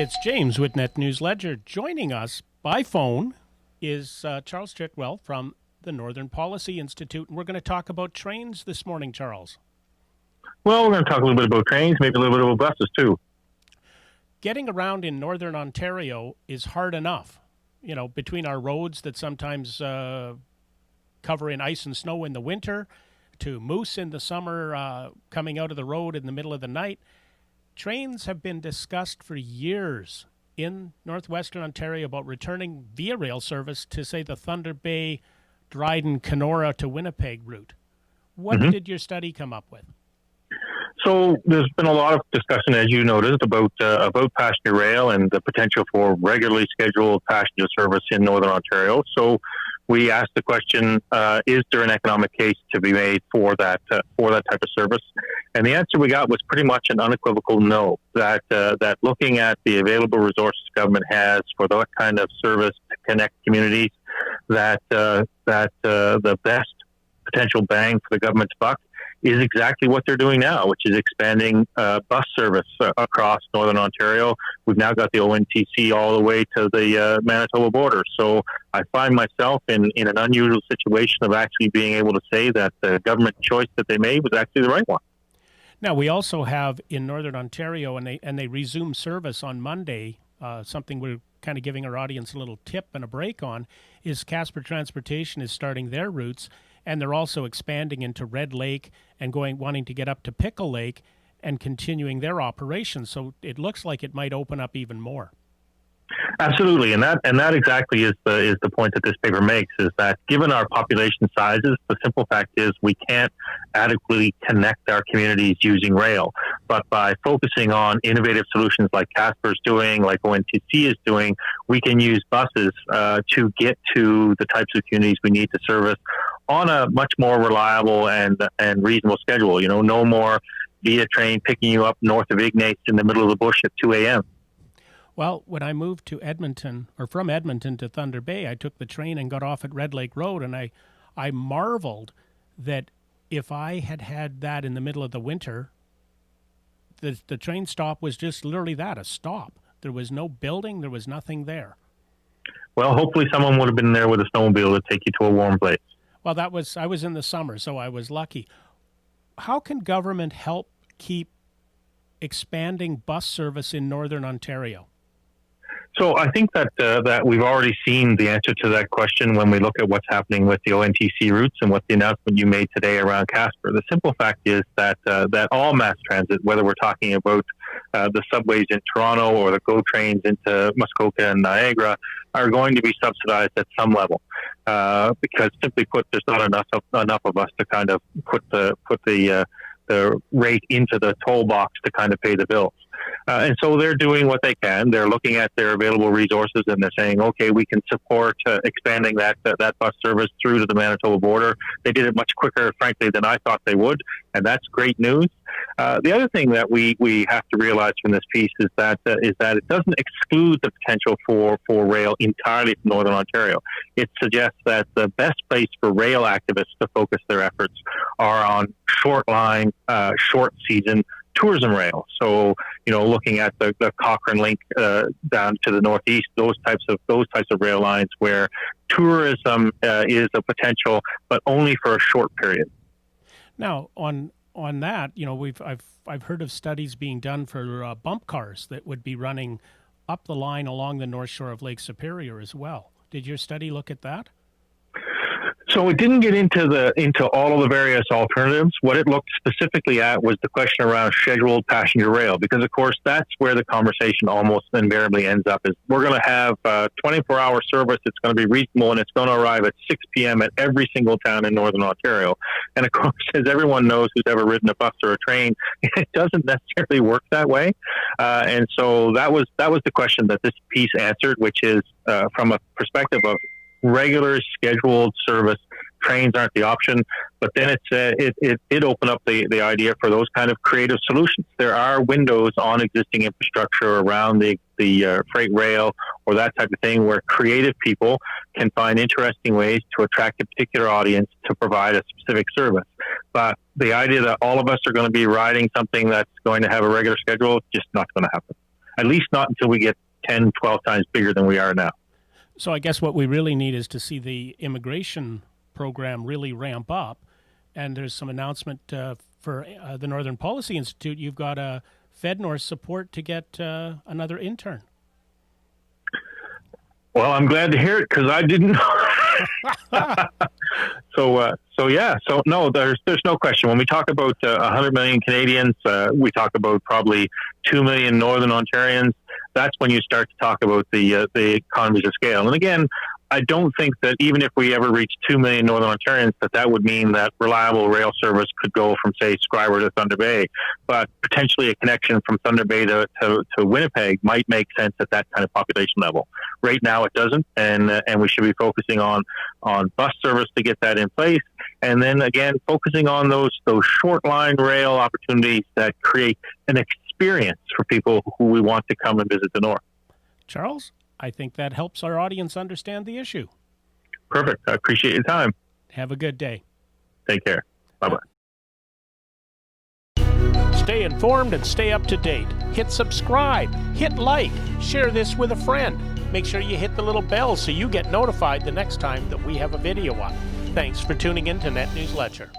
It's James with Net News Ledger. Joining us by phone is Charles Cirtwill from the Northern Policy Institute, and we're going to talk about trains this morning, Charles. Well, we're going to talk a little bit about trains, maybe a little bit about buses too. Getting around in Northern Ontario is hard enough, you know, between our roads that sometimes cover in ice and snow in the winter, to moose in the summer coming out of the road in the middle of the night. Trains have been discussed for years in northwestern Ontario about returning via rail service to, say, the Thunder Bay, Dryden, Kenora to Winnipeg route. What did your study come up with? So there's been a lot of discussion, as you noticed, about passenger rail and the potential for regularly scheduled passenger service in Northern Ontario. So we asked the question, is there an economic case to be made for that type of service? And the answer we got was pretty much an unequivocal no, that looking at the available resources government has for that kind of service to connect communities, that the best potential bang for the government's buck is exactly what they're doing now, which is expanding bus service across Northern Ontario. We've now got the ONTC all the way to the Manitoba border. So I find myself in an unusual situation of actually being able to say that the government choice that they made was actually the right one. Now, we also have in Northern Ontario, and they resume service on Monday, something we're kind of giving our audience a little tip and a break on, is Casper Transportation is starting their routes, and they're also expanding into Red Lake and wanting to get up to Pickle Lake and continuing their operations. So it looks like it might open up even more. Absolutely, and that exactly is the point that this paper makes, is that given our population sizes, the simple fact is we can't adequately connect our communities using rail. But by focusing on innovative solutions like Casper's doing, like ONTC is doing, we can use buses to get to the types of communities we need to service on a much more reliable and reasonable schedule. You know, no more via train picking you up north of Ignace in the middle of the bush at 2 a.m. Well, when I moved to Edmonton, or from Edmonton to Thunder Bay, I took the train and got off at Red Lake Road, and I marveled that if I had had that in the middle of the winter, the train stop was just literally that, a stop. There was no building, there was nothing there. Well, hopefully someone would have been there with a snowmobile to take you to a warm place. Well, I was in the summer, so I was lucky. How can government help keep expanding bus service in Northern Ontario? So I think that we've already seen the answer to that question when we look at what's happening with the ONTC routes and what the announcement you made today around Casper. The simple fact is that all mass transit, whether we're talking about the subways in Toronto or the GO trains into Muskoka and Niagara, are going to be subsidized at some level, because simply put, there's not enough of us to kind of put the rate into the toll box to kind of pay the bills. And so they're doing what they can. They're looking at their available resources and they're saying, okay, we can support expanding that bus service through to the Manitoba border. They did it much quicker, frankly, than I thought they would, and that's great news. The other thing that we have to realize from this piece is that it doesn't exclude the potential for rail entirely from Northern Ontario. It suggests that the best place for rail activists to focus their efforts are on short line, short season tourism rail. So, you know, looking at the Cochrane link down to the northeast, those types of rail lines where tourism is a potential, but only for a short period. Now, on that, you know, I've heard of studies being done for bump cars that would be running up the line along the north shore of Lake Superior as well. Did your study look at that? So it didn't get into all of the various alternatives. What it looked specifically at was the question around scheduled passenger rail, because of course that's where the conversation almost invariably ends up. Is we're going to have 24-hour service. It's going to be reasonable, and it's going to arrive at 6 p.m. at every single town in Northern Ontario. And of course, as everyone knows who's ever ridden a bus or a train, it doesn't necessarily work that way. And so that was the question that this piece answered, which is from a perspective of regular scheduled service, trains aren't the option. But then it opened up the idea for those kind of creative solutions. There are windows on existing infrastructure around the freight rail or that type of thing where creative people can find interesting ways to attract a particular audience to provide a specific service. But the idea that all of us are going to be riding something that's going to have a regular schedule, just not going to happen. at least not until we get 10, 12 times bigger than we are now. So I guess what we really need is to see the immigration program really ramp up. And there's some announcement for the Northern Policy Institute. You've got a FedNorth support to get another intern. Well, I'm glad to hear it because I didn't know. So no, there's no question. When we talk about 100 million Canadians, we talk about probably 2 million Northern Ontarians. That's when you start to talk about the economies of scale. And again, I don't think that even if we ever reach 2 million Northern Ontarians, that would mean that reliable rail service could go from, say, Scarborough to Thunder Bay. But potentially a connection from Thunder Bay to Winnipeg might make sense at that kind of population level. Right now it doesn't, and we should be focusing on bus service to get that in place. And then again, focusing on those short line rail opportunities that create an experience for people who we want to come and visit the North. Charles, I think that helps our audience understand the issue. Perfect. I appreciate your time. Have a good day. Take care. Bye-bye. Stay informed and stay up to date. Hit subscribe, hit like, share this with a friend. Make sure you hit the little bell so you get notified the next time that we have a video up. Thanks for tuning in to Net News Ledger.